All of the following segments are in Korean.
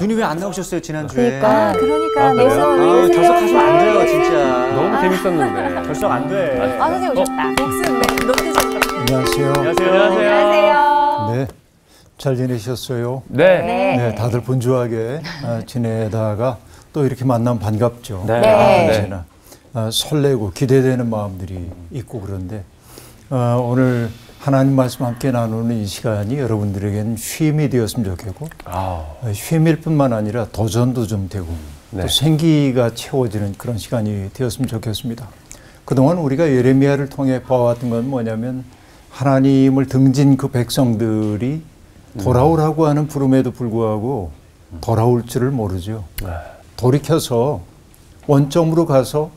눈이 왜 안 나오셨어요 지난주에? 그러니까 내서 결석하시면 안 돼요 진짜. 너무 재밌었는데. 결석 안 돼. 선생님 오셨다. 복습 안녕하세요. 안녕하세요. 네, 잘 지내셨어요? 네. 네, 다들 분주하게 지내다가 또 이렇게 만나면 반갑죠. 네. 언제나 설레고 기대되는 마음들이 있고 그런데 오늘 하나님 말씀 함께 나누는 이 시간이 여러분들에게는 쉼이 되었으면 좋겠고 쉼일 뿐만 아니라 도전도 좀 되고 또 생기가 채워지는 그런 시간이 되었으면 좋겠습니다. 그동안 우리가 예레미야를 통해 봐왔던 건 뭐냐면 하나님을 등진 그 백성들이 돌아오라고 하는 부름에도 불구하고 돌아올 줄을 모르죠. 돌이켜서 원점으로 가서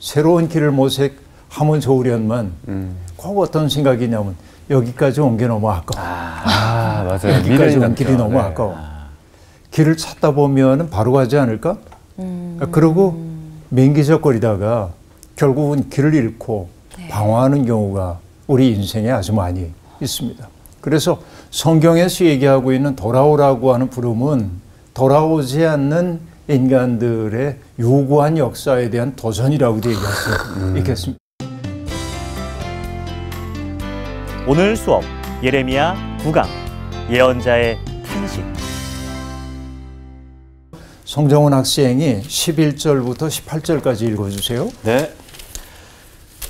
새로운 길을 모색하면 좋으련만 꼭 어떤 생각이냐면 여기까지 온 게 너무 아까워. 맞아요. 여기까지 온 길이 너무 아까워. 길을 찾다 보면 바로 가지 않을까? 그러고 맹기적거리다가 결국은 길을 잃고 방황하는 경우가 우리 인생에 아주 많이 있습니다. 그래서 성경에서 얘기하고 있는 돌아오라고 하는 부름은 돌아오지 않는 인간들의 요구한 역사에 대한 도전이라고도 얘기할 수 있겠습니다. 오늘 수업 예레미야 9강 예언자의 탄식. 송정훈 학생이 11절부터 18절까지 읽어주세요. 네.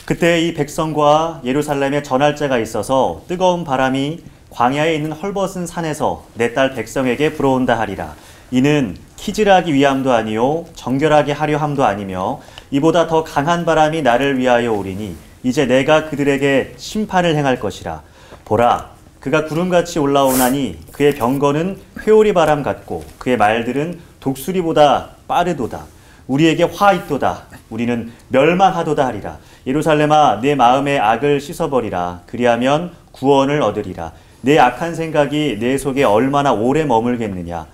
그때 이 백성과 예루살렘에 전할 자가 있어서 뜨거운 바람이 광야에 있는 헐벗은 산에서 내 딸 백성에게 불어온다 하리라. 이는 키질하기 위함도 아니요 정결하게 하려 함도 아니며 이보다 더 강한 바람이 나를 위하여 오리니 이제 내가 그들에게 심판을 행할 것이라. 보라, 그가 구름같이 올라오나니 그의 병거는 회오리 바람 같고 그의 말들은 독수리보다 빠르도다. 우리에게 화 있도다. 우리는 멸망하도다 하리라. 예루살렘아, 내 마음의 악을 씻어버리라. 그리하면 구원을 얻으리라. 내 악한 생각이 내 속에 얼마나 오래 머물겠느냐.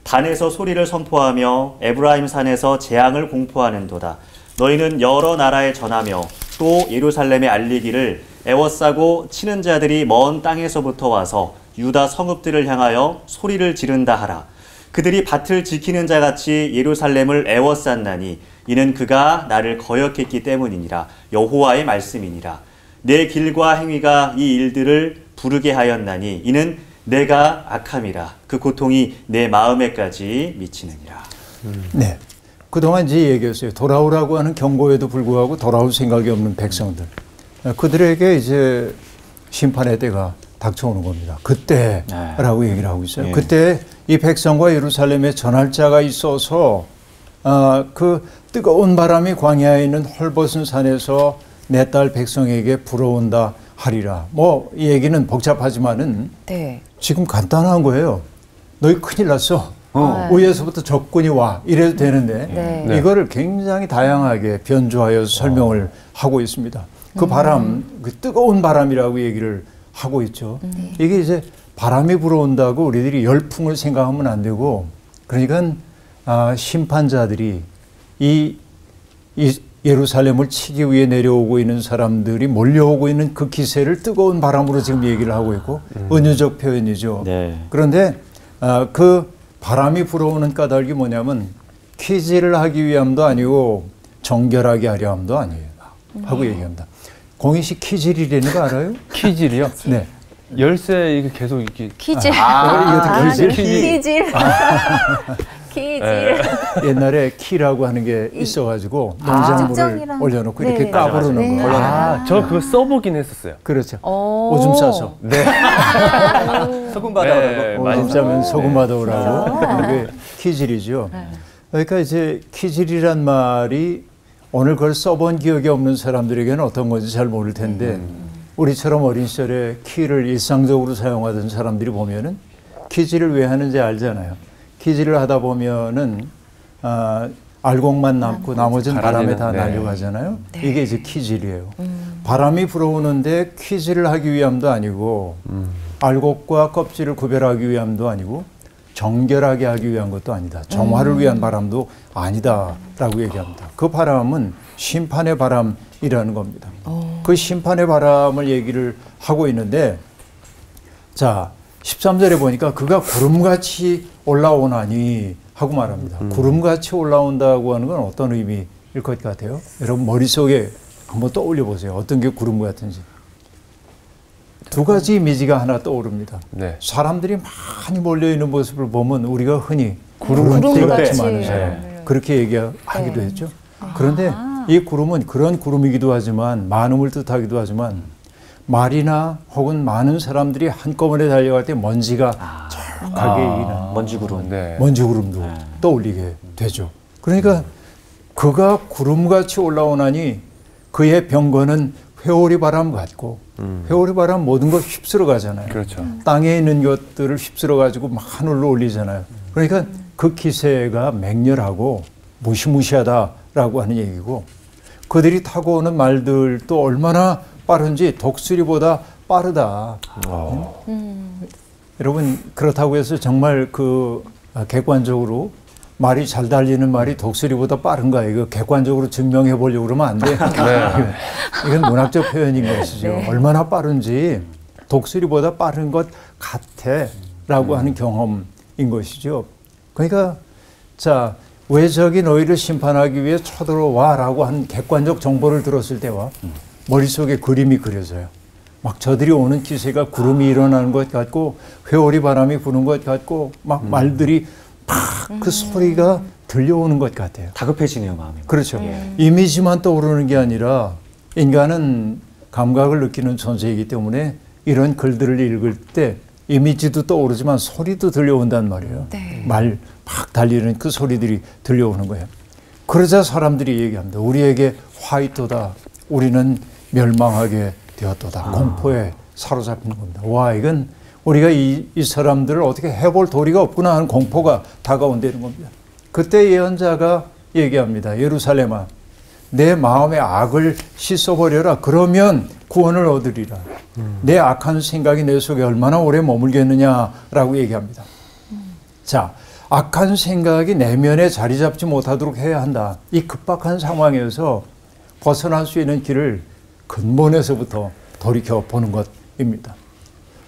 단에서 소리를 선포하며 에브라임 산에서 재앙을 공포하는도다. 너희는 여러 나라에 전하며 또 예루살렘에 알리기를 애워싸고 치는 자들이 먼 땅에서부터 와서 유다 성읍들을 향하여 소리를 지른다 하라. 그들이 밭을 지키는 자같이 예루살렘을 애워쌌나니 이는 그가 나를 거역했기 때문이니라. 여호와의 말씀이니라. 내 길과 행위가 이 일들을 부르게 하였나니 이는 내가 악함이라. 그 고통이 내 마음에까지 미치느니라. 네. 그동안 이제 얘기했어요. 돌아오라고 하는 경고에도 불구하고 돌아올 생각이 없는 백성들. 그들에게 이제 심판의 때가 닥쳐오는 겁니다. 그때라고 얘기를 하고 있어요. 그때 이 백성과 예루살렘에 전할 자가 있어서 그 뜨거운 바람이 광야에 있는 헐벗은 산에서 내 딸 백성에게 불어온다 하리라. 뭐 이 얘기는 복잡하지만은 지금 간단한 거예요. 너희 큰일 났어. 위에서부터 적군이 와. 이래도 되는데 이거를 굉장히 다양하게 변주하여서 설명을 하고 있습니다. 그 바람, 그 뜨거운 바람이라고 얘기를 하고 있죠. 이게 이제 바람이 불어온다고 우리들이 열풍을 생각하면 안 되고, 그러니까 심판자들이 이 예루살렘을 치기 위해 내려오고 있는 사람들이 몰려오고 있는 그 기세를 뜨거운 바람으로 지금 얘기를 하고 있고 은유적 표현이죠. 그런데 그 바람이 불어오는 까닭이 뭐냐면 키질을 하기 위함도 아니고 정결하게 하려 함도 아니에요 하고 얘기합니다. 공희 씨 키질이라는 거 알아요? 키질이요? 네. 열쇠 이게 계속 이렇게 키질. 이것도 키질? 키질. 키질. 옛날에 키라고 하는 게 있어가지고 농작물을 올려놓고 이렇게 까부르는 거. 저 그거 써보긴 했었어요. 그렇죠. 오줌 싸서. 네. 소금 받아오라고. 오줌 싸면 소금 받아오라고. 그게 키질이죠. 그러니까 이제 키질이란 말이 오늘 그걸 써본 기억이 없는 사람들에게는 어떤 건지 잘 모를 텐데 우리처럼 어린 시절에 키를 일상적으로 사용하던 사람들이 보면은 키질을 왜 하는지 알잖아요. 키질을 하다 보면은 알곡만 남고 나머지는 바람에 다 날려가잖아요. 이게 이제 키질이에요. 바람이 불어오는데 키질을 하기 위함도 아니고 알곡과 껍질을 구별하기 위함도 아니고 정결하게 하기 위한 것도 아니다. 정화를 위한 바람도 아니다라고 얘기합니다. 그 바람은 심판의 바람이라는 겁니다. 그 심판의 바람을 얘기를 하고 있는데, 자, 13절에 보니까 그가 구름같이 올라오나니 하고 말합니다. 구름같이 올라온다고 하는 건 어떤 의미일 것 같아요? 여러분 머릿속에 한번 떠올려 보세요. 어떤 게 구름 같은지. 두 가지 이미지가 하나 떠오릅니다. 네. 사람들이 많이 몰려있는 모습을 보면 우리가 흔히 구름같이 구름대같이 많은 사람 네. 그렇게 얘기하기도 네. 했죠. 그런데 이 구름은 그런 구름이기도 하지만 많음을 뜻하기도 하지만 말이나 혹은 많은 사람들이 한꺼번에 달려갈 때 먼지가 쫙하게 이는 먼지구름. 네. 먼지 구름도 떠올리게 되죠. 그러니까 그가 구름같이 올라오나니 그의 병거는 회오리 바람 같고 회오리 바람 모든 것 휩쓸어 가잖아요. 그렇죠. 땅에 있는 것들을 휩쓸어 가지고 막 하늘로 올리잖아요. 그러니까 그 기세가 맹렬하고 무시무시하다라고 하는 얘기고 그들이 타고 오는 말들도 얼마나 빠른지 독수리보다 빠르다. 여러분 그렇다고 해서 정말 그 객관적으로 말이 잘 달리는 말이 독수리보다 빠른가 이거 객관적으로 증명해 보려고 그러면 안 돼요. 네. 이건 문학적 표현인 것이죠. 네. 얼마나 빠른지 독수리보다 빠른 것 같아라고 하는 경험인 것이죠. 그러니까 자, 왜 저기 너희를 심판하기 위해 쳐들어와라고 하는 객관적 정보를 들었을 때와 머릿속에 그림이 그려져요. 막 저들이 오는 기세가 구름이 일어나는 것 같고 회오리 바람이 부는 것 같고 막 말들이 막 그 소리가 들려오는 것 같아요. 다급해지네요, 마음이. 그렇죠. 이미지만 떠오르는 게 아니라 인간은 감각을 느끼는 존재이기 때문에 이런 글들을 읽을 때 이미지도 떠오르지만 소리도 들려온단 말이에요. 네. 말 막 달리는 그 소리들이 들려오는 거예요. 그러자 사람들이 얘기합니다. 우리에게 화이토다. 우리는 멸망하게 되었도다. 공포에 사로잡히는 겁니다. 와, 이건 우리가 이 사람들을 어떻게 해볼 도리가 없구나 하는 공포가 다가온다는 겁니다. 그때 예언자가 얘기합니다. 예루살렘아, 내 마음의 악을 씻어버려라. 그러면 구원을 얻으리라. 내 악한 생각이 내 속에 얼마나 오래 머물겠느냐라고 얘기합니다. 자, 악한 생각이 내면에 자리 잡지 못하도록 해야 한다. 이 급박한 상황에서 벗어날 수 있는 길을 근본에서부터 돌이켜 보는 것입니다.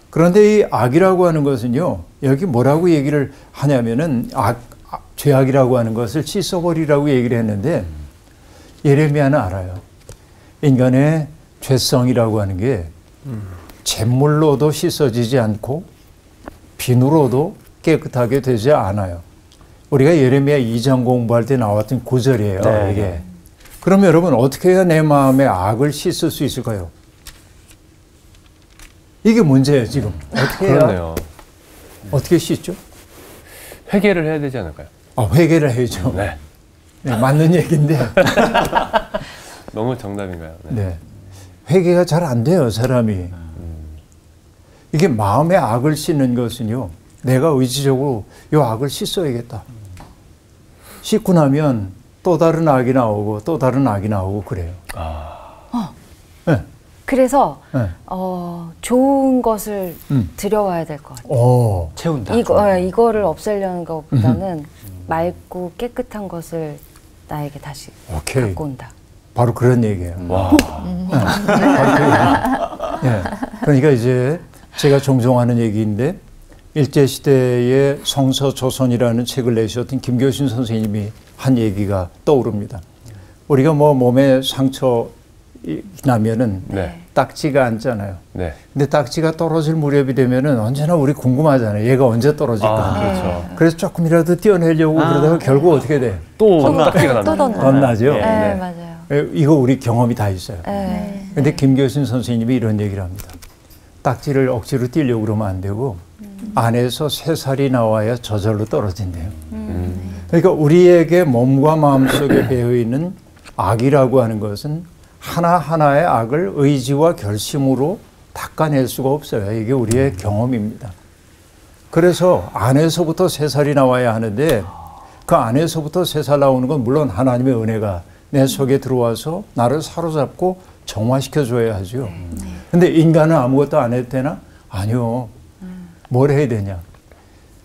그런데 이 악이라고 하는 것은요, 여기 뭐라고 얘기를 하냐면은 죄악이라고 하는 것을 씻어버리라고 얘기를 했는데 예레미야는 알아요. 인간의 죄성이라고 하는 게 잿물로도 씻어지지 않고 비누로도 깨끗하게 되지 않아요. 우리가 예레미야 2장 공부할 때 나왔던 구절이에요. 네. 이게. 그럼 여러분 어떻게 해야 내 마음의 악을 씻을 수 있을까요? 이게 문제예요 지금. 어떻게 해야? 그렇네요. 어떻게 씻죠? 회개를 해야 되지 않을까요? 회개를 해야죠. 네. 네, 맞는 얘기인데. 너무 정답인가요? 네. 네. 회개가 잘 안 돼요, 사람이. 이게 마음의 악을 씻는 것은요, 내가 의지적으로 이 악을 씻어야겠다. 씻고 나면 또 다른 악이 나오고 또 다른 악이 나오고 그래요. 네. 그래서 네. 좋은 것을 들여와야 될 것 같아요. 오. 채운다. 이거를 없애려는 것보다는 맑고 깨끗한 것을 나에게 다시 오케이. 갖고 온다. 바로 그런 얘기예요. 와. 네. 그러니까 이제 제가 종종 하는 얘기인데 일제시대의 성서조선이라는 책을 내셨던 김교신 선생님이 한 얘기가 떠오릅니다. 우리가 뭐 몸에 상처 나면은 네. 딱지가 앉잖아요. 네. 근데 딱지가 떨어질 무렵이 되면은 언제나 우리 궁금하잖아요. 얘가 언제 떨어질까. 그렇죠. 그래서 조금이라도 떼어내려고 그러다가 결국 어떻게 돼? 또 딱지가 또 납니다. 겁나죠? 네, 네. 맞아요. 이거 우리 경험이 다 있어요. 네. 근데 김교신 선생님이 이런 얘기를 합니다. 딱지를 억지로 떼려고 그러면 안 되고 안에서 새살이 나와야 저절로 떨어진대요. 그러니까 우리에게 몸과 마음 속에 배어있는 악이라고 하는 것은 하나하나의 악을 의지와 결심으로 닦아낼 수가 없어요. 이게 우리의 경험입니다. 그래서 안에서부터 새살이 나와야 하는데 그 안에서부터 새살 나오는 건 물론 하나님의 은혜가 내 속에 들어와서 나를 사로잡고 정화시켜 줘야 하죠. 근데 인간은 아무것도 안 해도 되나? 아니요. 뭘 해야 되냐?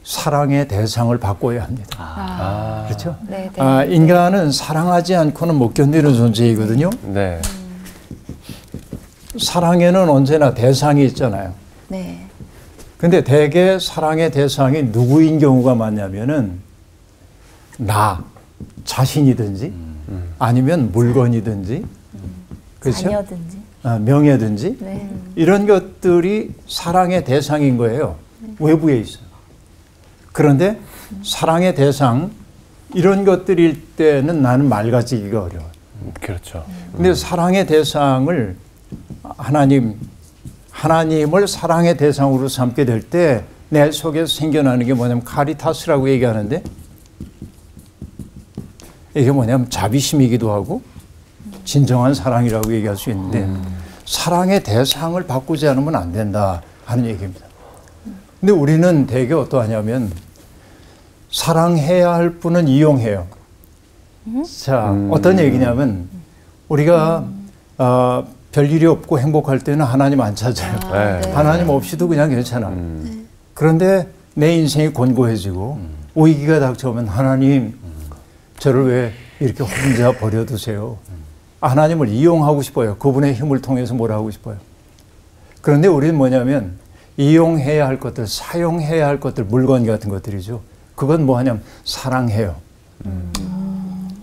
사랑의 대상을 바꿔야 합니다. 그렇죠? 네, 네. 인간은 사랑하지 않고는 못 견디는 존재이거든요. 네. 사랑에는 언제나 대상이 있잖아요. 네. 근데 대개 사랑의 대상이 누구인 경우가 많냐면은 나 자신이든지 아니면 물건이든지 그렇죠? 자녀든지. 명예든지 네. 이런 것들이 사랑의 대상인 거예요. 외부에 있어요. 그런데 사랑의 대상 이런 것들일 때는 나는 맑아지기가 어려워요. 그렇죠. 근데 사랑의 대상을 하나님을 사랑의 대상으로 삼게 될 때 내 속에 생겨나는 게 뭐냐면 카리타스라고 얘기하는데 이게 뭐냐면 자비심이기도 하고 진정한 사랑이라고 얘기할 수 있는데 사랑의 대상을 바꾸지 않으면 안 된다 하는 얘기입니다. 근데 우리는 되게 어떠하냐면 사랑해야 할 분은 이용해요. 자, 어떤 얘기냐면 우리가 별일이 없고 행복할 때는 하나님 안 찾아요. 네. 하나님 없이도 그냥 괜찮아. 그런데 내 인생이 곤고해지고 위기가 닥쳐오면 하나님 저를 왜 이렇게 혼자 버려두세요. 하나님을 이용하고 싶어요. 그분의 힘을 통해서 뭘 하고 싶어요. 그런데 우리는 뭐냐면 이용해야 할 것들, 사용해야 할 것들, 물건 같은 것들이죠. 그건 뭐 하냐면 사랑해요.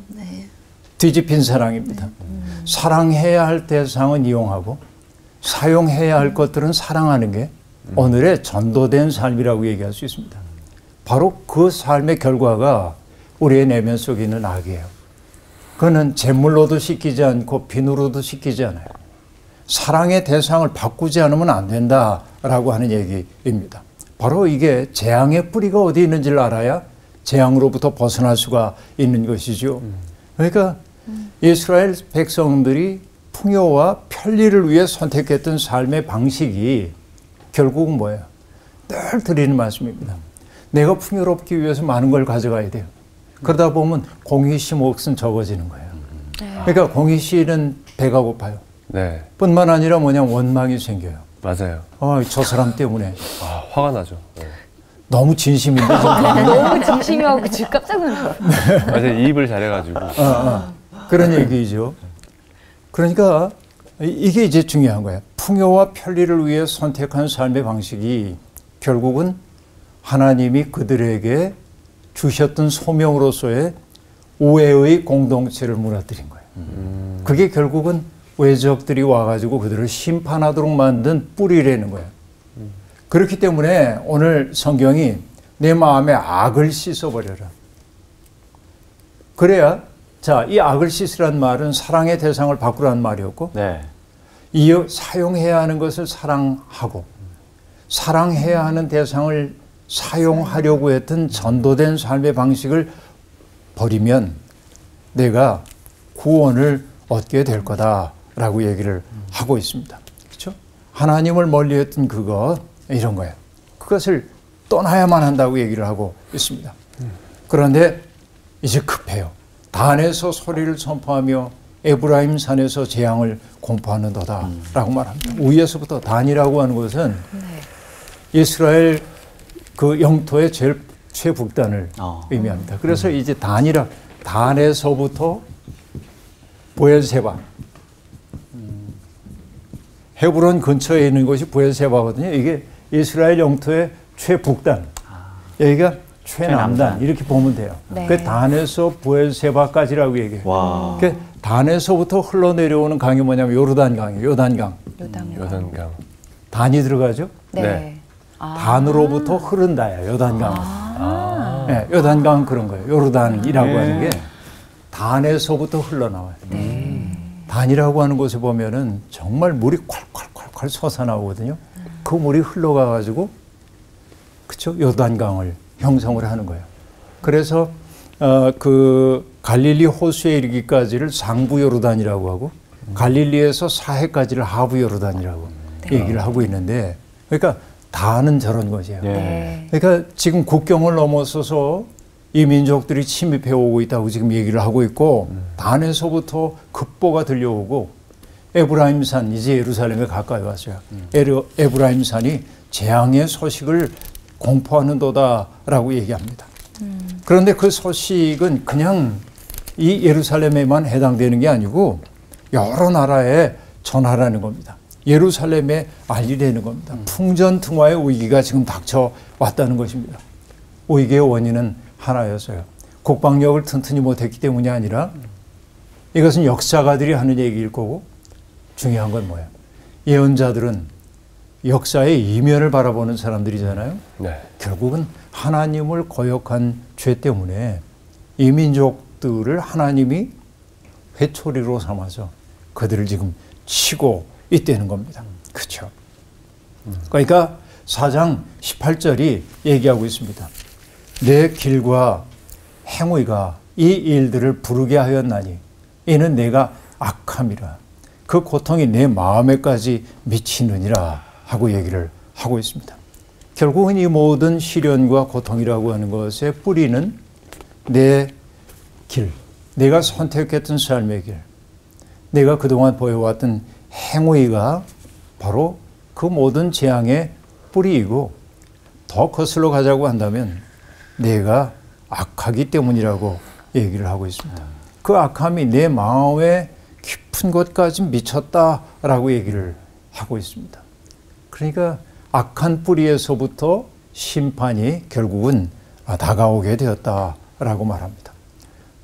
네. 뒤집힌 사랑입니다. 사랑해야 할 대상은 이용하고 사용해야 할 것들은 사랑하는 게 오늘의 전도된 삶이라고 얘기할 수 있습니다. 바로 그 삶의 결과가 우리의 내면 속에 있는 악이에요. 그거는 재물로도 씻기지 않고 비누로도 씻기지 않아요. 사랑의 대상을 바꾸지 않으면 안 된다라고 하는 얘기입니다. 바로 이게 재앙의 뿌리가 어디 있는지를 알아야 재앙으로부터 벗어날 수가 있는 것이죠. 그러니까 이스라엘 백성들이 풍요와 편리를 위해 선택했던 삶의 방식이 결국은 뭐예요? 늘 드리는 말씀입니다. 내가 풍요롭기 위해서 많은 걸 가져가야 돼요. 그러다 보면 공의시 몫은 적어지는 거예요. 그러니까 공의시는 배가 고파요. 네. 뿐만 아니라 뭐냐 원망이 생겨요. 맞아요. 저 사람 때문에. 화가 나죠. 네. 너무 진심인데 정말. 너무 진심이어서 지금 깜짝 놀랐어요. 맞아요. 이입을 잘해가지고. 그런 얘기죠. 그러니까 이게 이제 중요한 거예요. 풍요와 편리를 위해 선택한 삶의 방식이 결국은 하나님이 그들에게 주셨던 소명으로서의 오해의 공동체를 무너뜨린 거예요. 그게 결국은 외적들이 와가지고 그들을 심판하도록 만든 뿌리라는 거예요. 그렇기 때문에 오늘 성경이 내 마음의 악을 씻어버려라. 그래야 자, 이 악을 씻으란 말은 사랑의 대상을 바꾸라는 말이었고 네. 사용해야 하는 것을 사랑하고 사랑해야 하는 대상을 사용하려고 했던 전도된 삶의 방식을 버리면 내가 구원을 얻게 될 거다라고 얘기를 하고 있습니다. 그렇죠? 하나님을 멀리했던 그것 이런 거예요. 그것을 떠나야만 한다고 얘기를 하고 있습니다. 그런데 이제 급해요. 단에서 소리를 선포하며 에브라임 산에서 재앙을 공포하는도다라고 말합니다. 위에서부터 단이라고 하는 것은 이스라엘 그 영토의 제일 최북단을 의미합니다. 그래서 이제 단에서부터 보엘세바, 헤브론 근처에 있는 곳이 보엘세바거든요. 이게 이스라엘 영토의 최북단, 여기가 최남단 이렇게 보면 돼요. 네. 그 단에서 보엘세바까지라고 얘기해요. 와. 그 단에서부터 흘러내려오는 강이 뭐냐면 요르단강이에요. 요단강. 요단강. 단이 들어가죠. 네. 네. 단으로부터 흐른다야 요단강. 네, 요단강 그런 거예요. 요르단이라고 하는 게 단에서부터 흘러나와요. 단이라고 하는 곳에 보면은 정말 물이 콸콸콸콸 솟아나오거든요. 그 물이 흘러가가지고 그쵸 요단강을 형성을 하는 거예요. 그래서 그 갈릴리 호수에 이르기까지를 상부 요르단이라고 하고 갈릴리에서 사해까지를 하부 요르단이라고 얘기를 하고 있는데 그러니까 다는 저런 것이에요. 네. 그러니까 지금 국경을 넘어서서 이 민족들이 침입해 오고 있다고 지금 얘기를 하고 있고 단에서부터 급보가 들려오고 에브라임산 이제 예루살렘에 가까이 왔어요. 에브라임산이 재앙의 소식을 공포하는도다라고 얘기합니다. 그런데 그 소식은 그냥 이 예루살렘에만 해당되는 게 아니고 여러 나라에 전하라는 겁니다. 예루살렘에 알리려는 겁니다. 풍전등화의 위기가 지금 닥쳐왔다는 것입니다. 위기의 원인은 하나였어요. 국방력을 튼튼히 못했기 때문이 아니라 이것은 역사가들이 하는 얘기일 거고 중요한 건 뭐예요? 예언자들은 역사의 이면을 바라보는 사람들이잖아요. 네. 결국은 하나님을 거역한 죄 때문에 이 민족들을 하나님이 회초리로 삼아서 그들을 지금 치고 있다는 겁니다. 그렇죠? 그러니까 4장 18절이 얘기하고 있습니다. 내 길과 행위가 이 일들을 부르게 하였나니 이는 내가 악함이라 그 고통이 내 마음에까지 미치느니라 하고 얘기를 하고 있습니다. 결국은 이 모든 시련과 고통이라고 하는 것의 뿌리는 내 길, 내가 선택했던 삶의 길, 내가 그동안 보여왔던 행위가 바로 그 모든 재앙의 뿌리이고 더 거슬러 가자고 한다면 내가 악하기 때문이라고 얘기를 하고 있습니다. 그 악함이 내 마음의 깊은 곳까지 미쳤다라고 얘기를 하고 있습니다. 그러니까 악한 뿌리에서부터 심판이 결국은 다가오게 되었다라고 말합니다.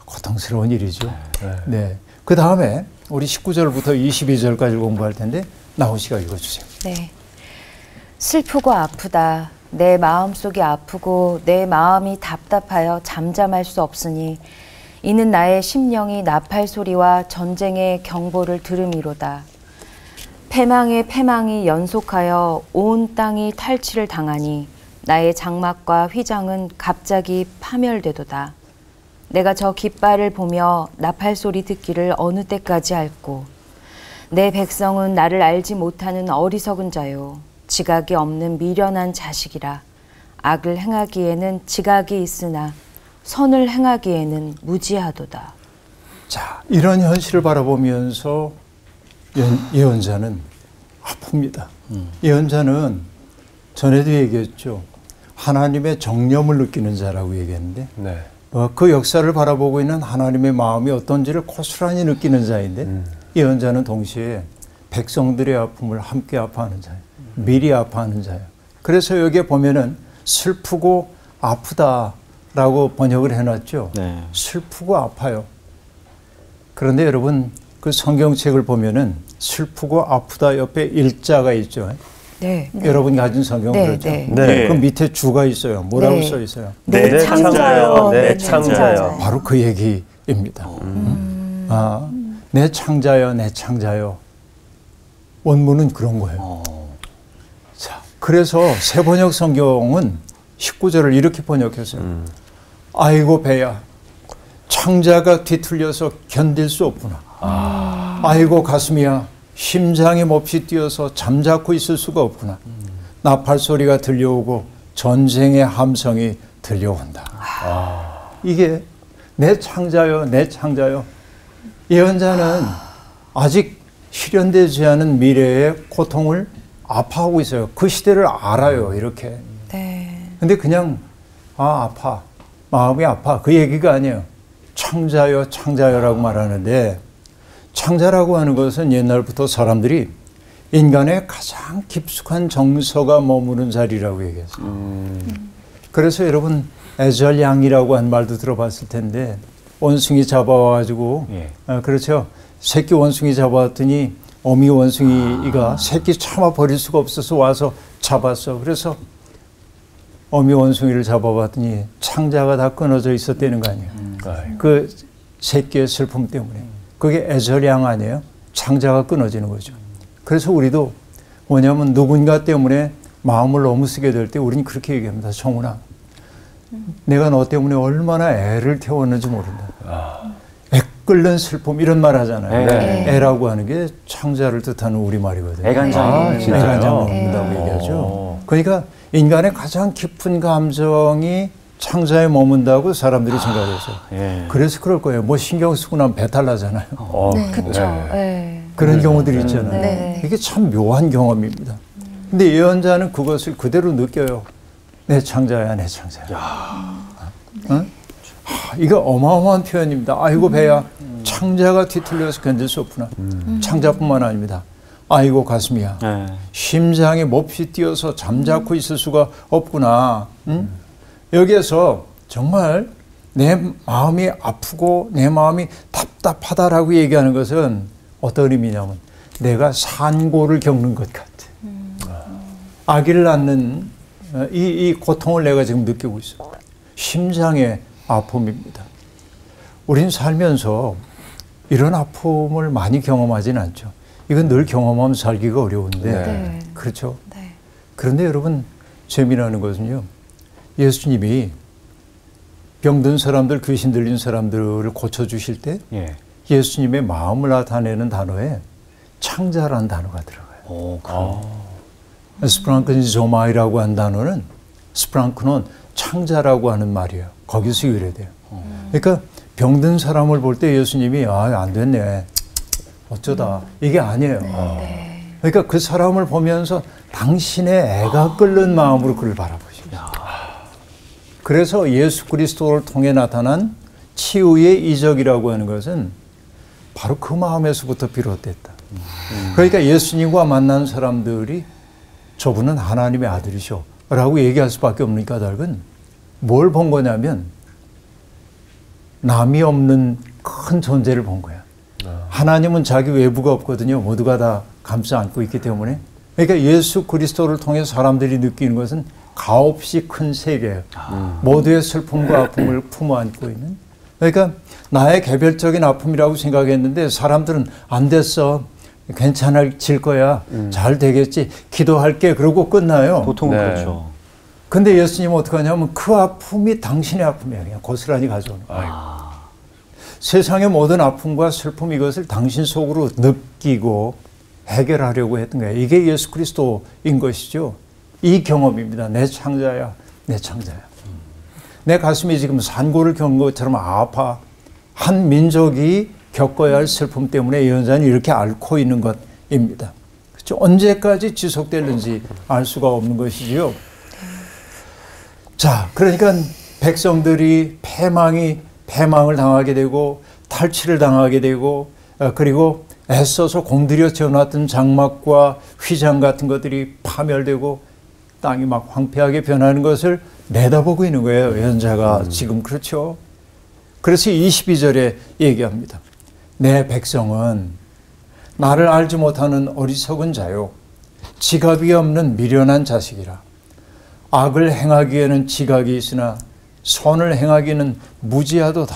고통스러운 일이죠. 네. 그 다음에 우리 19절부터 22절까지 공부할 텐데 나훈 씨가 읽어주세요. 네. 슬프고 아프다. 내 마음속이 아프고 내 마음이 답답하여 잠잠할 수 없으니 이는 나의 심령이 나팔 소리와 전쟁의 경보를 들음이로다. 패망의 패망이 연속하여 온 땅이 탈취를 당하니 나의 장막과 휘장은 갑자기 파멸되도다. 내가 저 깃발을 보며 나팔 소리 듣기를 어느 때까지 할꼬. 내 백성은 나를 알지 못하는 어리석은 자요. 지각이 없는 미련한 자식이라. 악을 행하기에는 지각이 있으나 선을 행하기에는 무지하도다. 자, 이런 현실을 바라보면서 예언자는 아픕니다. 예언자는 전에도 얘기했죠. 하나님의 정념을 느끼는 자라고 얘기했는데 네. 그 역사를 바라보고 있는 하나님의 마음이 어떤지를 고스란히 느끼는 자인데 예언자는 동시에 백성들의 아픔을 함께 아파하는 자예요. 미리 아파하는 자예요. 그래서 여기에 보면은 슬프고 아프다라고 번역을 해놨죠. 네. 슬프고 아파요. 그런데 여러분 그 성경책을 보면은 슬프고 아프다 옆에 일자가 있죠. 네. 여러분 가진 성경 네, 그렇죠? 네. 네. 그 밑에 주가 있어요. 뭐라고 네. 써 있어요? 내 네, 창자요. 네, 내 창자요. 바로 그 얘기입니다. 내 창자요, 내 창자요. 원문은 그런 거예요. 자, 그래서 새번역 성경은 19절을 이렇게 번역했어요. 아이고 배야, 창자가 뒤틀려서 견딜 수 없구나. 아이고 가슴이야, 심장이 몹시 뛰어서 잠자코 있을 수가 없구나. 나팔 소리가 들려오고 전쟁의 함성이 들려온다. 이게 내 창자요, 내 창자요. 예언자는 아직 실현되지 않은 미래의 고통을 아파하고 있어요. 그 시대를 알아요, 이렇게. 네. 근데 그냥 아파, 마음이 아파 그 얘기가 아니에요. 창자요, 창자요라고 말하는데 창자라고 하는 것은 옛날부터 사람들이 인간의 가장 깊숙한 정서가 머무는 자리라고 얘기했어요. 그래서 여러분 에절양이라고 한 말도 들어봤을 텐데 원숭이 잡아와가지고 그렇죠. 새끼 원숭이 잡아왔더니 어미 원숭이가 새끼 참아 버릴 수가 없어서 와서 잡았어. 그래서 어미 원숭이를 잡아봤더니 창자가 다 끊어져 있었다는 거 아니에요. 그 새끼의 슬픔 때문에. 그게 에절양 아니에요? 창자가 끊어지는 거죠. 그래서 우리도 뭐냐면 누군가 때문에 마음을 너무 쓰게 될 때 우리는 그렇게 얘기합니다. 정훈아, 내가 너 때문에 얼마나 애를 태웠는지 모른다. 애 끓는 슬픔 이런 말 하잖아요. 네. 애라고 하는 게 창자를 뜻하는 우리말이거든요. 애간장. 애간장 먹는다고 얘기하죠. 그러니까 인간의 가장 깊은 감정이 창자에 머문다고 사람들이 생각했어요. 예. 그래서 그럴 거예요. 뭐 신경 쓰고 나면 배탈 나잖아요. 네. 그렇죠. 네. 그런 경우들이 있잖아요. 네. 이게 참 묘한 경험입니다. 근데 예언자는 그것을 그대로 느껴요. 내 창자야, 내 창자야. 응? 이거 어마어마한 표현입니다. 아이고 배야, 창자가 뒤틀려서 견딜 수 없구나. 창자뿐만 아닙니다. 아이고 가슴이야. 네. 심장이 몹시 뛰어서 잠자코 있을 수가 없구나. 응? 여기에서 정말 내 마음이 아프고 내 마음이 답답하다라고 얘기하는 것은 어떤 의미냐면 내가 산고를 겪는 것 같아. 아기를 낳는 이 고통을 내가 지금 느끼고 있어. 심장의 아픔입니다. 우린 살면서 이런 아픔을 많이 경험하지는 않죠. 이건 늘 경험하면 살기가 어려운데 네. 그렇죠. 네. 그런데 여러분 재미나는 것은요. 예수님이 병든 사람들, 귀신 들린 사람들을 고쳐주실 때 예. 예수님의 마음을 나타내는 단어에 창자라는 단어가 들어가요. 오, 그럼. 스프랑크니조마이라고 한 단어는 스프랑크는 창자라고 하는 말이에요. 거기서 유래돼요. 그러니까 병든 사람을 볼 때 예수님이 안 됐네. 어쩌다. 이게 아니에요. 그러니까 그 사람을 보면서 당신의 애가 끓는 마음으로 그를 바라보시죠. 그래서 예수 그리스도를 통해 나타난 치유의 이적이라고 하는 것은 바로 그 마음에서부터 비롯됐다. 그러니까 예수님과 만난 사람들이 저분은 하나님의 아들이셔 라고 얘기할 수밖에 없는 까닭은 뭘 본 거냐면 남이 없는 큰 존재를 본 거야. 하나님은 자기 외부가 없거든요. 모두가 다 감싸 안고 있기 때문에. 그러니까 예수 그리스도를 통해 사람들이 느끼는 것은 가없이 큰 세계예요. 모두의 슬픔과 아픔을 품어 안고 있는. 그러니까 나의 개별적인 아픔이라고 생각했는데 사람들은 안 됐어. 괜찮아질 거야. 잘 되겠지. 기도할게. 그러고 끝나요. 보통은 네. 그렇죠. 근데 예수님은 어떻게 하냐면 그 아픔이 당신의 아픔이에요. 그냥 고스란히 가져오는 거예요. 세상의 모든 아픔과 슬픔 이것을 당신 속으로 느끼고 해결하려고 했던 거예요. 이게 예수 그리스도인 것이죠. 이 경험입니다. 내 창자야. 내 창자야. 내 가슴이 지금 산고를 겪는 것처럼 아파. 한 민족이 겪어야 할 슬픔 때문에 여전히 이렇게 앓고 있는 것입니다. 그렇죠? 언제까지 지속될는지 알 수가 없는 것이지요. 자, 그러니까 백성들이 패망을 당하게 되고 탈취를 당하게 되고 그리고 애써서 공들여 지어놨던 장막과 휘장 같은 것들이 파멸되고 땅이 막 황폐하게 변하는 것을 내다보고 있는 거예요. 연자가 지금 그렇죠. 그래서 22절에 얘기합니다. 내 백성은 나를 알지 못하는 어리석은 자요. 지각이 없는 미련한 자식이라. 악을 행하기에는 지각이 있으나 선을 행하기는 무지하도다.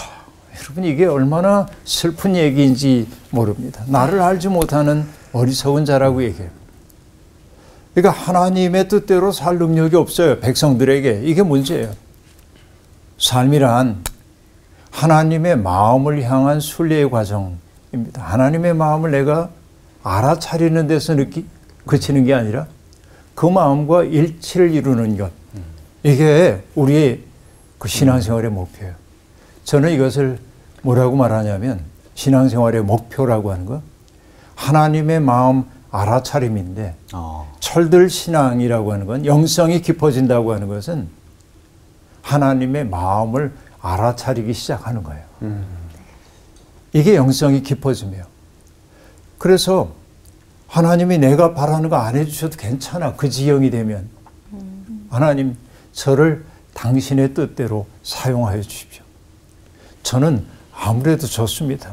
여러분 이게 얼마나 슬픈 얘기인지 모릅니다. 나를 알지 못하는 어리석은 자라고 얘기해요. 그러니까 하나님의 뜻대로 살 능력이 없어요. 백성들에게. 이게 문제예요. 삶이란 하나님의 마음을 향한 순례의 과정입니다. 하나님의 마음을 내가 알아차리는 데서 그치는 게 아니라 그 마음과 일치를 이루는 것. 이게 우리의 그 신앙생활의 목표예요. 저는 이것을 뭐라고 말하냐면 신앙생활의 목표라고 하는 거 하나님의 마음 알아차림인데 철들 신앙이라고 하는 건 영성이 깊어진다고 하는 것은 하나님의 마음을 알아차리기 시작하는 거예요. 이게 영성이 깊어지며 그래서 하나님이 내가 바라는 거 안 해주셔도 괜찮아. 그 지형이 되면 하나님 저를 당신의 뜻대로 사용하여 주십시오. 저는 아무래도 좋습니다.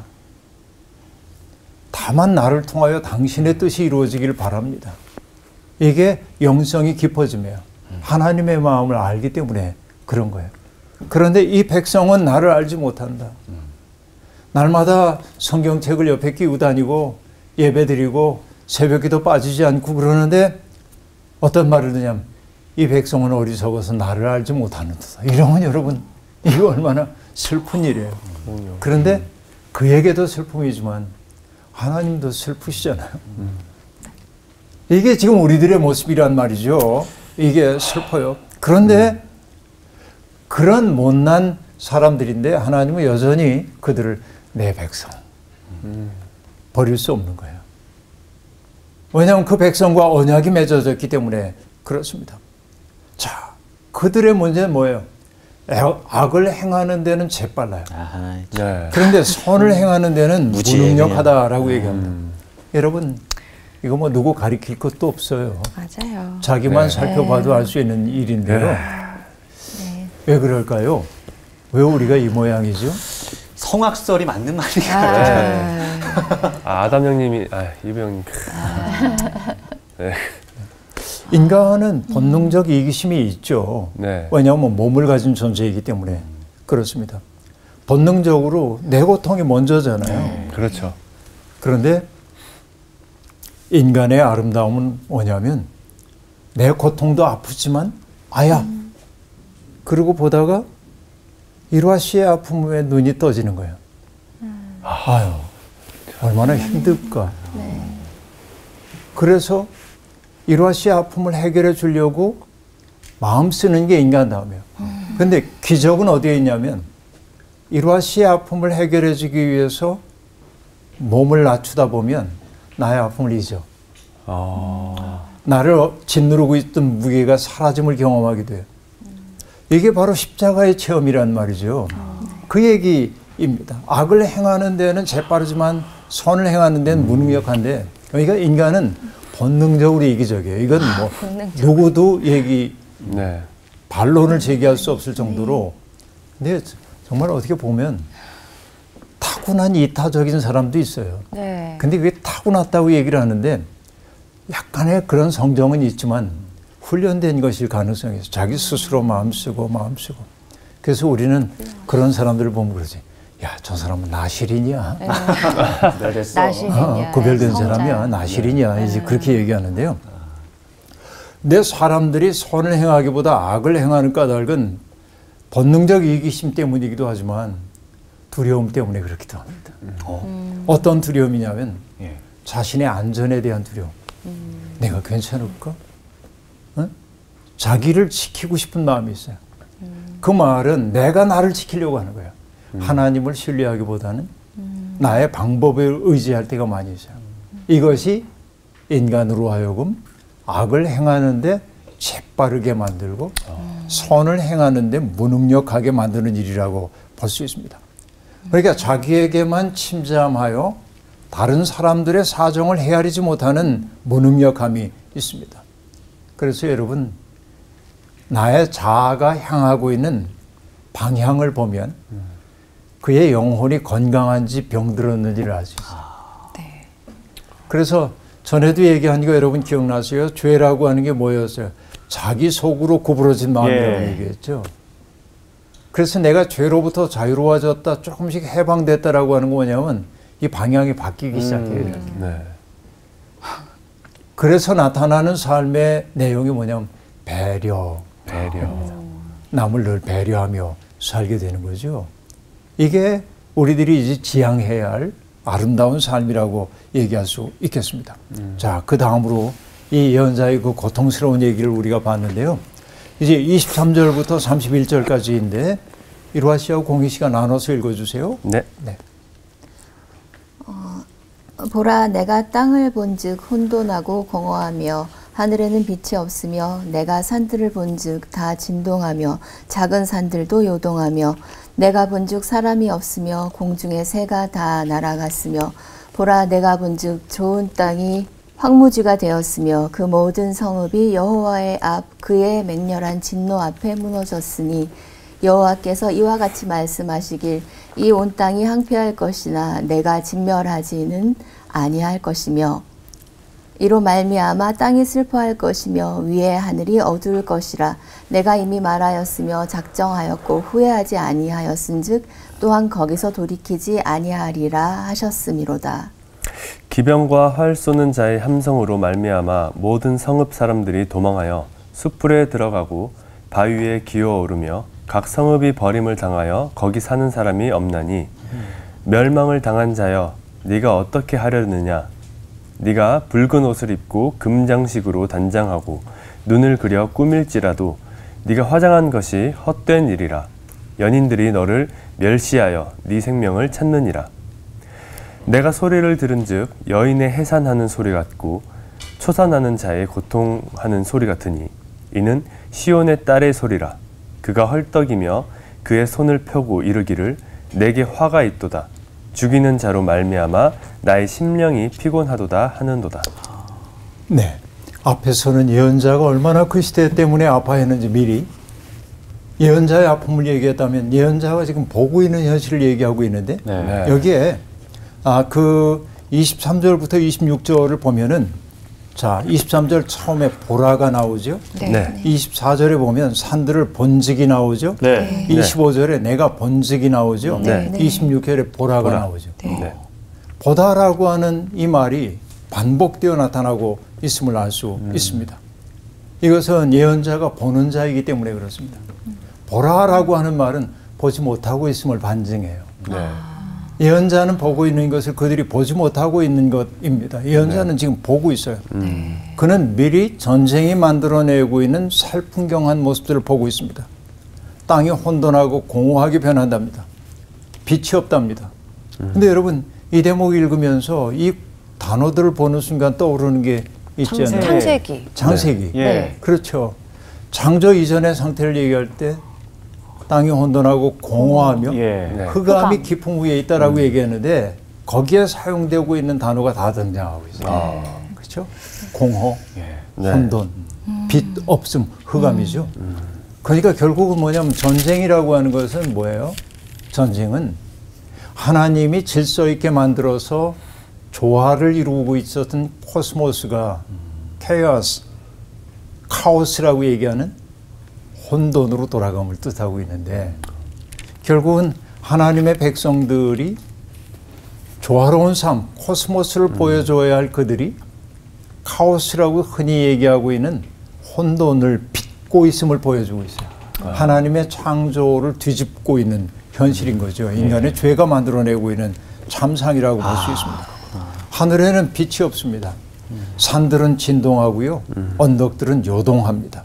다만 나를 통하여 당신의 뜻이 이루어지길 바랍니다. 이게 영성이 깊어지며 하나님의 마음을 알기 때문에 그런 거예요. 그런데 이 백성은 나를 알지 못한다. 날마다 성경책을 옆에 끼고 다니고 예배드리고 새벽기도 빠지지 않고 그러는데 어떤 말을 듣냐면 이 백성은 어리석어서 나를 알지 못하는도다. 이러면 여러분 이거 얼마나 슬픈 일이에요. 그런데 그에게도 슬픔이지만 하나님도 슬프시잖아요. 이게 지금 우리들의 모습이란 말이죠. 이게 슬퍼요. 그런데 그런 못난 사람들인데 하나님은 여전히 그들을 내 백성 버릴 수 없는 거예요. 왜냐하면 그 백성과 언약이 맺어졌기 때문에 그렇습니다. 자, 그들의 문제는 뭐예요? 악을 행하는 데는 재빨라요. 네. 그런데 선을 행하는 데는 무능력하다라고 얘기합니다. 여러분, 이거 뭐 누구 가리킬 것도 없어요. 맞아요. 자기만 네. 살펴봐도 알 수 있는 일인데요. 네. 왜 그럴까요? 왜 우리가 이 모양이죠? 성악설이 맞는 말인가요? 아담 형님이, 이부 형님. 네. 인간은 본능적 이기심이 있죠. 네. 왜냐하면 몸을 가진 존재이기 때문에 그렇습니다. 본능적으로 내 고통이 먼저잖아요. 그렇죠. 그런데 인간의 아름다움은 뭐냐면 내 고통도 아프지만 아야 그러고 보다가 일화 씨의 아픔에 눈이 떠지는 거예요. 아유 얼마나 힘들까. 그래서 일화 씨의 아픔을 해결해 주려고 마음 쓰는 게 인간다움이에요. 그런데 기적은 어디에 있냐면 일화 씨의 아픔을 해결해 주기 위해서 몸을 낮추다 보면 나의 아픔을 잊어. 나를 짓누르고 있던 무게가 사라짐을 경험하게 돼요. 이게 바로 십자가의 체험이란 말이죠. 그 얘기입니다. 악을 행하는 데는 재빠르지만 선을 행하는 데는 무능력한데 그러니까 인간은 본능적으로 이기적이에요. 이건 뭐 누구도 네. 반론을 제기할 수 없을 정도로. 근데 정말 어떻게 보면 타고난 이타적인 사람도 있어요. 네. 근데 그게 타고났다고 얘기를 하는데 약간의 그런 성정은 있지만 훈련된 것일 가능성이 있어요. 자기 스스로 마음 쓰고. 그래서 우리는 그런 사람들을 보면 그러지. 야, 저 사람은 나실이냐? 나실이냐? 구별된 성자. 사람이야. 나실이냐? 이제 그렇게 얘기하는데요. 내 사람들이 선을 행하기보다 악을 행하는 까닭은 본능적 이기심 때문이기도 하지만 두려움 때문에 그렇기도 합니다. 어떤 두려움이냐면 자신의 안전에 대한 두려움. 내가 괜찮을까? 어? 자기를 지키고 싶은 마음이 있어요. 그 말은 내가 나를 지키려고 하는 거예요. 하나님을 신뢰하기보다는 나의 방법에 의지할 때가 많이 있어요. 이것이 인간으로 하여금 악을 행하는데 재빠르게 만들고 선을 행하는데 무능력하게 만드는 일이라고 볼 수 있습니다. 그러니까 자기에게만 침잠하여 다른 사람들의 사정을 헤아리지 못하는 무능력함이 있습니다. 그래서 여러분 나의 자아가 향하고 있는 방향을 보면 그의 영혼이 건강한지 병들었는지를 알 수 있어요. 네. 그래서 전에도 얘기한 거 여러분 기억나세요? 죄라고 하는 게 뭐였어요? 자기 속으로 구부러진 마음이라고 얘기했죠. 그래서 내가 죄로부터 자유로워졌다, 조금씩 해방됐다라고 하는 거 뭐냐면 이 방향이 바뀌기 시작해요. 네. 그래서 나타나는 삶의 내용이 뭐냐면 배려. 남을 늘 배려하며 살게 되는 거죠. 이게 우리들이 이제 지향해야 할 아름다운 삶이라고 얘기할 수 있겠습니다. 자, 그 다음으로 이 예언자의 그 고통스러운 얘기를 우리가 봤는데요. 이제 23절부터 31절까지인데 일화 씨하고 공희 씨가 나눠서 읽어주세요. 네. 네. 보라, 내가 땅을 본즉 혼돈하고 공허하며 하늘에는 빛이 없으며 내가 산들을 본즉 다 진동하며 작은 산들도 요동하며 내가 본즉 사람이 없으며 공중의 새가 다 날아갔으며 보라, 내가 본즉 좋은 땅이 황무지가 되었으며 그 모든 성읍이 여호와의 앞 그의 맹렬한 진노 앞에 무너졌으니 여호와께서 이와 같이 말씀하시길 이 온 땅이 황폐할 것이나 내가 진멸하지는 아니할 것이며 이로 말미암아 땅이 슬퍼할 것이며 위의 하늘이 어두울 것이라 내가 이미 말하였으며 작정하였고 후회하지 아니하였은즉 또한 거기서 돌이키지 아니하리라 하셨음이로다. 기병과 활 쏘는 자의 함성으로 말미암아 모든 성읍 사람들이 도망하여 숯불에 들어가고 바위에 기어오르며 각 성읍이 버림을 당하여 거기 사는 사람이 없나니 멸망을 당한 자여 네가 어떻게 하려느냐. 네가 붉은 옷을 입고 금장식으로 단장하고 눈을 그려 꾸밀지라도 네가 화장한 것이 헛된 일이라. 연인들이 너를 멸시하여 네 생명을 찾느니라. 내가 소리를 들은즉 여인의 해산하는 소리 같고 초산하는 자의 고통하는 소리 같으니 이는 시온의 딸의 소리라. 그가 헐떡이며 그의 손을 펴고 이르기를 내게 화가 있도다. 죽이는 자로 말미암아 나의 심령이 피곤하도다 하는도다. 네. 앞에서는 예언자가 얼마나 그 시대 때문에 아파했는지 미리 예언자의 아픔을 얘기했다면 예언자가 지금 보고 있는 현실을 얘기하고 있는데 네. 여기에 그 23절부터 26절을 보면은 자 23절 처음에 보라가 나오죠. 네. 24절에 보면 산들을 본즉 나오죠. 네. 25절에 내가 본즉 나오죠. 네. 26절에 보라가 나오죠. 네. 보다라고 하는 이 말이 반복되어 나타나고 있음을 알 수 있습니다. 이것은 예언자가 보는 자이기 때문에 그렇습니다. 보라라고 하는 말은 보지 못하고 있음을 반증해요. 네. 예언자는 보고 있는 것을 그들이 보지 못하고 있는 것입니다. 예언자는 지금 보고 있어요. 그는 미리 전쟁이 만들어내고 있는 살풍경한 모습들을 보고 있습니다. 땅이 혼돈하고 공허하게 변한답니다. 빛이 없답니다. 근데 여러분 이 대목 읽으면서 이 단어들을 보는 순간 떠오르는 게 있잖아요. 창세기. 창세기. 예. 그렇죠. 창조 이전의 상태를 얘기할 때 땅이 혼돈하고 공허하며 예. 네. 흑암이 깊은 위에 있다라고 얘기했는데 거기에 사용되고 있는 단어가 다 등장하고 있어요. 그렇죠? 공허, 네. 혼돈, 빛 없음, 흑암이죠. 그러니까 결국은 뭐냐면 전쟁이라고 하는 것은 뭐예요? 전쟁은 하나님이 질서 있게 만들어서 조화를 이루고 있었던 코스모스가 케이오스, 카오스라고 얘기하는 혼돈으로 돌아감을 뜻하고 있는데 결국은 하나님의 백성들이 조화로운 삶, 코스모스를 보여줘야 할 그들이 카오스라고 흔히 얘기하고 있는 혼돈을 빚고 있음을 보여주고 있어요. 하나님의 창조를 뒤집고 있는 현실인 거죠. 인간의 죄가 만들어내고 있는 참상이라고 볼 수 있습니다. 하늘에는 빛이 없습니다. 산들은 진동하고요. 언덕들은 요동합니다.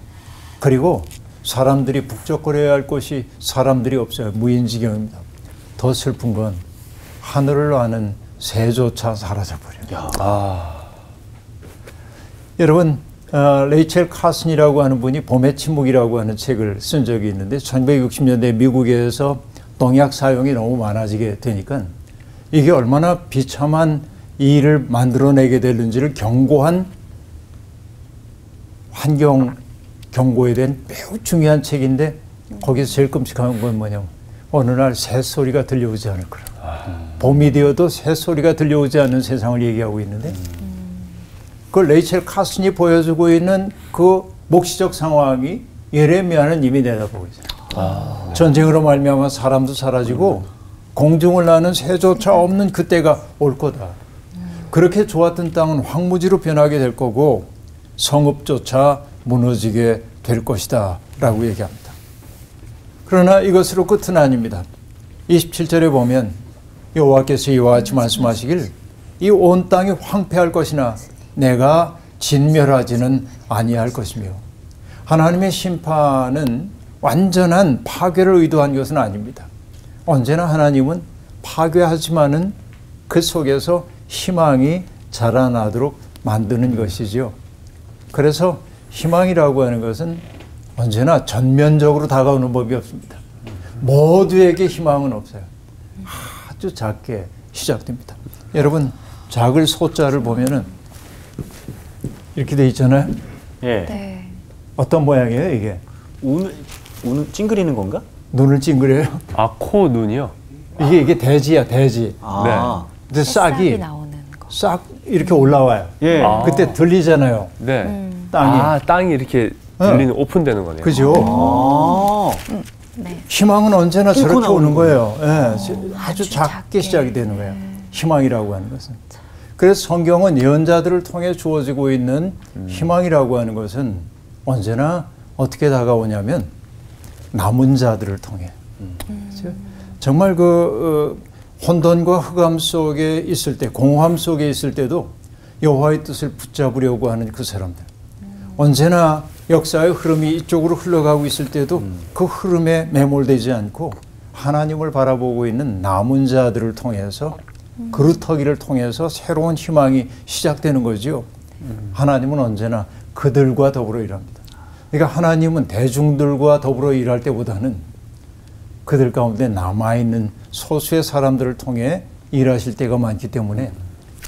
그리고 사람들이 북적거려야 할 곳이 사람들이 없어요. 무인지경입니다. 더 슬픈 건 하늘을 아는 새조차 사라져버려요. 여러분 레이첼 카슨이라고 하는 분이 봄의 침묵이라고 하는 책을 쓴 적이 있는데 1960년대 미국에서 농약 사용이 너무 많아지게 되니까 이게 얼마나 비참한 일을 만들어내게 되는지를 경고한 환경 경고에 대한 매우 중요한 책인데 거기서 제일 끔찍한 건 뭐냐면 어느 날 새소리가 들려오지 않을 거라. 봄이 되어도 새소리가 들려오지 않는 세상을 얘기하고 있는데 그 레이첼 카슨이 보여주고 있는 그 목시적 상황이 예레미야는 이미 내다보고 있어요. 전쟁으로 말미암아 사람도 사라지고 공중을 나는 새조차 없는 그때가 올 거다. 그렇게 좋았던 땅은 황무지로 변하게 될 거고 성읍조차 무너지게 될 것이다 라고 얘기합니다. 그러나 이것으로 끝은 아닙니다. 27절에 보면 여호와께서 이와 같이 말씀하시길 이 온 땅이 황폐할 것이나 내가 진멸하지는 아니할 것이며 하나님의 심판은 완전한 파괴를 의도한 것은 아닙니다. 언제나 하나님은 파괴하지만은 그 속에서 희망이 자라나도록 만드는 것이지요. 그래서 희망이라고 하는 것은 언제나 전면적으로 다가오는 법이 없습니다. 모두에게 희망은 없어요. 아주 작게 시작됩니다. 여러분 작을 소자를 보면은 이렇게 돼 있잖아요. 예. 네. 어떤 모양이에요 이게? 우는 찡그리는 건가? 눈을 찡그려요. 코, 눈이요? 이게 대지야 대지. 아. 근데 싹이 싹이 나오는 거. 싹 이렇게 올라와요. 예. 그때 들리잖아요. 네. 땅이. 땅이 이렇게 들리는 오픈되는 거네요. 그죠? 아. 네. 희망은 언제나 뚫고 저렇게 나오는 오는 거예요. 예, 아주 아주 작게 작게. 시작이 되는 거예요. 희망이라고 하는 것은. 그래서 성경은 예언자들을 통해 주어지고 있는 희망이라고 하는 것은 언제나 어떻게 다가오냐면 남은 자들을 통해. 그렇죠? 정말 혼돈과 흑암 속에 있을 때, 공허함 속에 있을 때도 여호와의 뜻을 붙잡으려고 하는 그 사람들. 언제나 역사의 흐름이 이쪽으로 흘러가고 있을 때도 그 흐름에 매몰되지 않고 하나님을 바라보고 있는 남은 자들을 통해서 그루터기를 통해서 새로운 희망이 시작되는 거지요. 하나님은 언제나 그들과 더불어 일합니다. 그러니까 하나님은 대중들과 더불어 일할 때보다는 그들 가운데 남아있는 소수의 사람들을 통해 일하실 때가 많기 때문에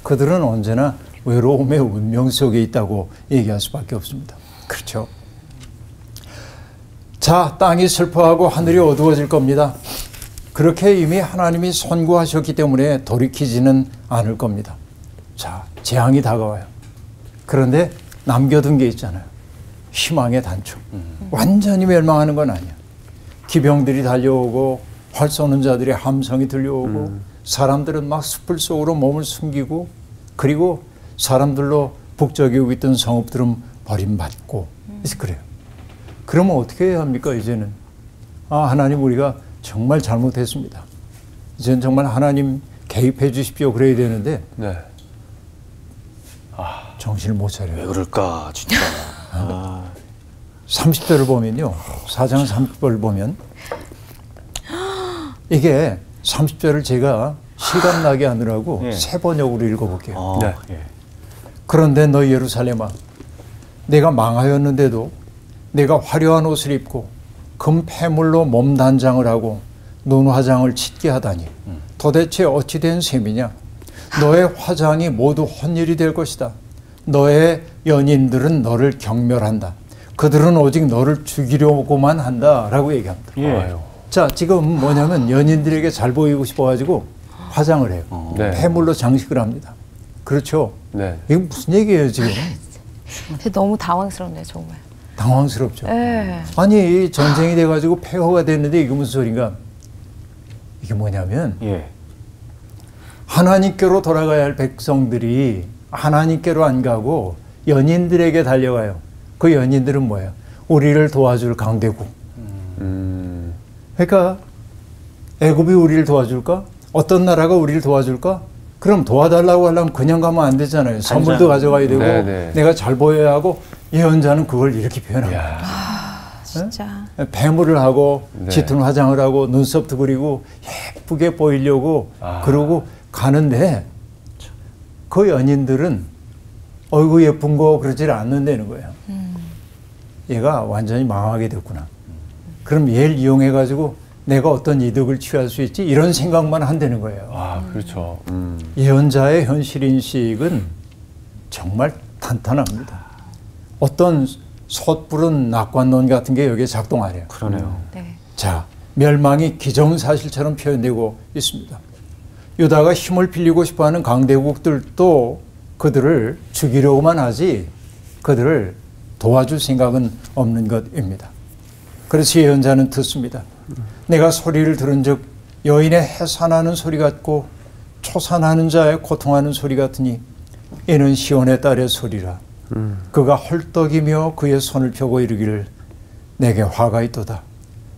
그들은 언제나 외로움의 운명 속에 있다고 얘기할 수밖에 없습니다. 그렇죠? 자, 땅이 슬퍼하고 하늘이 어두워질 겁니다. 그렇게 이미 하나님이 선고하셨기 때문에 돌이키지는 않을 겁니다. 자, 재앙이 다가와요. 그런데 남겨둔 게 있잖아요. 희망의 단축. 완전히 멸망하는 건 아니야. 기병들이 달려오고 활 쏘는 자들의 함성이 들려오고 사람들은 막 숲을 속으로 몸을 숨기고 그리고 사람들로 북적이고 있던 성읍들은 버림받고 그래요. 그러면 어떻게 해야 합니까 이제는? 하나님 우리가 정말 잘못했습니다. 이제는 정말 하나님 개입해 주십시오 그래야 되는데 네. 정신을 못 차려요. 왜 그럴까 진짜. 30절을 보면요. 4장 30절을 보면 이게 30절을 제가 실감나게 하느라고 예. 세 번역으로 읽어볼게요. 네. 예. 그런데 너 예루살렘아 내가 망하였는데도 내가 화려한 옷을 입고 금 패물로 몸 단장을 하고 눈 화장을 짙게 하다니 도대체 어찌 된 셈이냐. 너의 화장이 모두 헛일이 될 것이다. 너의 연인들은 너를 경멸한다. 그들은 오직 너를 죽이려고만 한다라고 얘기합니다. 예. 자, 지금 뭐냐면 연인들에게 잘 보이고 싶어가지고 화장을 해요. 네. 패물로 장식을 합니다. 그렇죠? 네. 이게 무슨 얘기예요 지금? 너무 당황스럽네요, 정말. 당황스럽죠. 네. 아니 전쟁이 돼가지고 폐허가 됐는데 이게 무슨 소린가? 이게 뭐냐면 예. 하나님께로 돌아가야 할 백성들이 하나님께로 안 가고 연인들에게 달려가요. 그 연인들은 뭐예요? 우리를 도와줄 강대국. 그러니까 애굽이 우리를 도와줄까? 어떤 나라가 우리를 도와줄까? 그럼 도와달라고 하려면 그냥 가면 안 되잖아요. 선물도 가져가야 되고 네네. 내가 잘 보여야 하고 예언자는 그걸 이렇게 표현합니다. 진짜. 배물을 하고 네. 짙은 화장을 하고 눈썹도 그리고 예쁘게 보이려고 그러고 가는데 그 연인들은 어이구 예쁜 거 그러질 않는다는 거예요. 얘가 완전히 망하게 됐구나. 그럼 얘를 이용해 가지고 내가 어떤 이득을 취할 수 있지 이런 생각만 한다는 거예요. 그렇죠. 예언자의 현실인식은 정말 탄탄합니다. 어떤 섣부른 낙관론 같은 게 여기에 작동 안 해요. 그러네요. 네. 자, 멸망이 기정사실처럼 표현되고 있습니다. 유다가 힘을 빌리고 싶어하는 강대국들도 그들을 죽이려고만 하지 그들을 도와줄 생각은 없는 것입니다. 그래서 예언자는 듣습니다. 내가 소리를 들은 즉 여인의 해산하는 소리 같고 초산하는 자의 고통하는 소리 같으니 이는 시온의 딸의 소리라. 그가 헐떡이며 그의 손을 펴고 이르기를 내게 화가 있도다.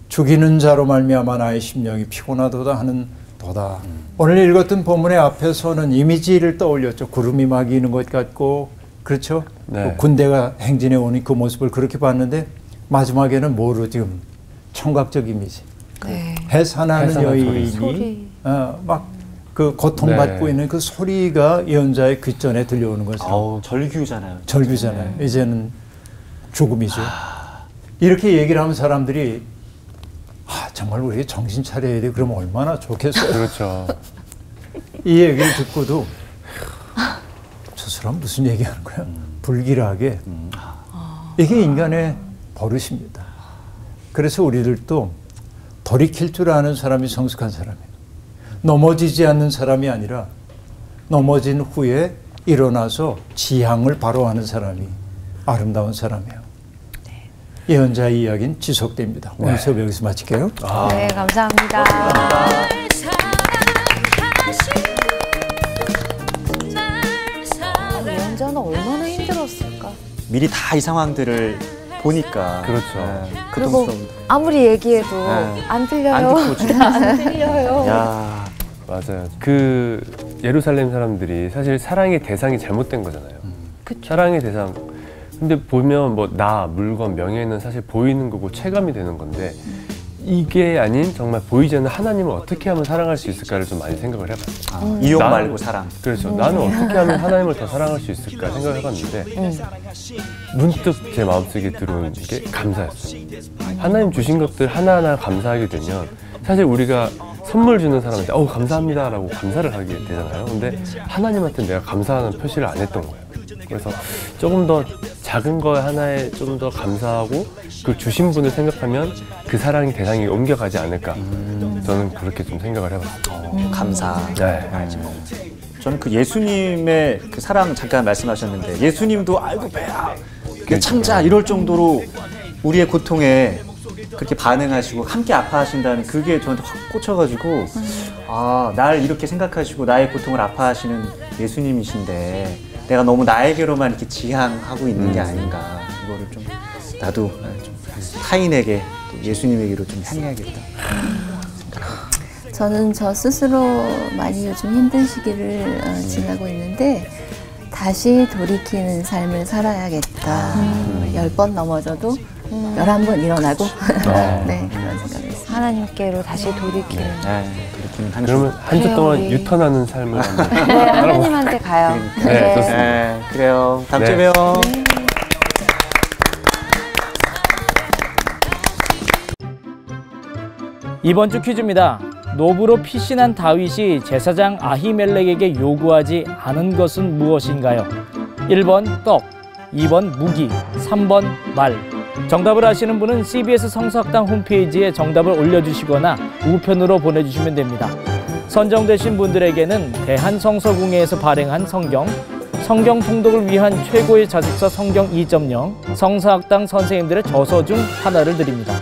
죽이는 자로 말미암아 나의 심령이 피곤하도다 하는 도다. 오늘 읽었던 본문의 앞에서는 이미지를 떠올렸죠. 구름이 막이는 것 같고 그렇죠. 네. 군대가 행진해 오는 그 모습을 그렇게 봤는데 마지막에는 뭐로 지금 청각적 이미지. 네. 해산하는 해산한 여인이 소리. 막 그 고통받고 네. 있는 그 소리가 예언자의 귓전에 들려오는 것처럼 절규잖아요. 절규잖아요. 이제는 죽음이죠. 이렇게 얘기를 하면 사람들이 정말 우리 정신 차려야 돼. 그러면 얼마나 좋겠어요. 그렇죠. 이 얘기를 듣고도 저 사람 무슨 얘기하는 거야? 불길하게. 이게 인간의 버릇입니다. 그래서 우리들도 돌이킬 줄 아는 사람이 성숙한 사람이에요. 넘어지지 않는 사람이 아니라 넘어진 후에 일어나서 지향을 바로 하는 사람이 아름다운 사람이에요. 예언자의 이야기는 지속됩니다. 오늘 수업 여기서 마칠게요. 네, 감사합니다. 예언자는 얼마나 힘들었을까? 미리 다 이 상황들을 보니까. 그렇죠. 그리고 아무리 얘기해도 네. 안 들려요. 안 듣고 안 들려요. 야, 맞아요. 그 예루살렘 사람들이 사실 사랑의 대상이 잘못된 거잖아요. 사랑의 대상. 근데 보면 뭐 나, 물건, 명예는 사실 보이는 거고 체감이 되는 건데 이게 아닌 정말 보이지 않는 하나님을 어떻게 하면 사랑할 수 있을까를 좀 많이 생각을 해봤어요. 이용 나는- 말고 사랑. 그렇죠. 나는 어떻게 하면 하나님을 더 사랑할 수 있을까 생각을 해봤는데 문득 제 마음속에 들어온 게 감사였어요. 하나님 주신 것들 하나하나 감사하게 되면 사실 우리가 선물 주는 사람한테 감사합니다라고 감사를 하게 되잖아요. 근데 하나님한테 내가 감사하는 표시를 안 했던 거예요. 그래서 조금 더 작은 거 하나에 좀 더 감사하고 그 주신 분을 생각하면 그 사랑의 대상이 옮겨가지 않을까. 저는 그렇게 좀 생각을 해봤어요. 감사. 네. 저는 그 예수님의 그 사랑 잠깐 말씀하셨는데 예수님도 아이고 배야 내 창자 이럴 정도로 우리의 고통에 그렇게 반응하시고 함께 아파하신다는 그게 저한테 확 꽂혀가지고 날 이렇게 생각하시고 나의 고통을 아파하시는 예수님이신데 내가 너무 나에게로만 이렇게 지향하고 있는 게 아닌가. 이거를 좀 나도 좀 타인에게 또 예수님에게로 좀 향해야겠다. 저는 저 스스로 많이 요즘 힘든 시기를 지나고 있는데 다시 돌이키는 삶을 살아야겠다. 10번 넘어져도 11번 일어나고 네, 그런 생각이 있습니다. 하나님께로 다시 돌이키는. 돌이키는 한 그러면 한 주 동안 우리. 유턴하는 삶을 한번 네, 하나님한테 가요. 네, 좋습니다. 네, 그래요. 다음 주에 네. 봬요. 이번 주 퀴즈입니다. 노브로 피신한 다윗이 제사장 아히멜렉에게 요구하지 않은 것은 무엇인가요? 1번 떡, 2번 무기, 3번 말. 정답을 아시는 분은 CBS 성서학당 홈페이지에 정답을 올려주시거나 우편으로 보내주시면 됩니다. 선정되신 분들에게는 대한성서공회에서 발행한 성경 통독을 위한 최고의 자습서 성경 2.0 성서학당 선생님들의 저서 중 하나를 드립니다.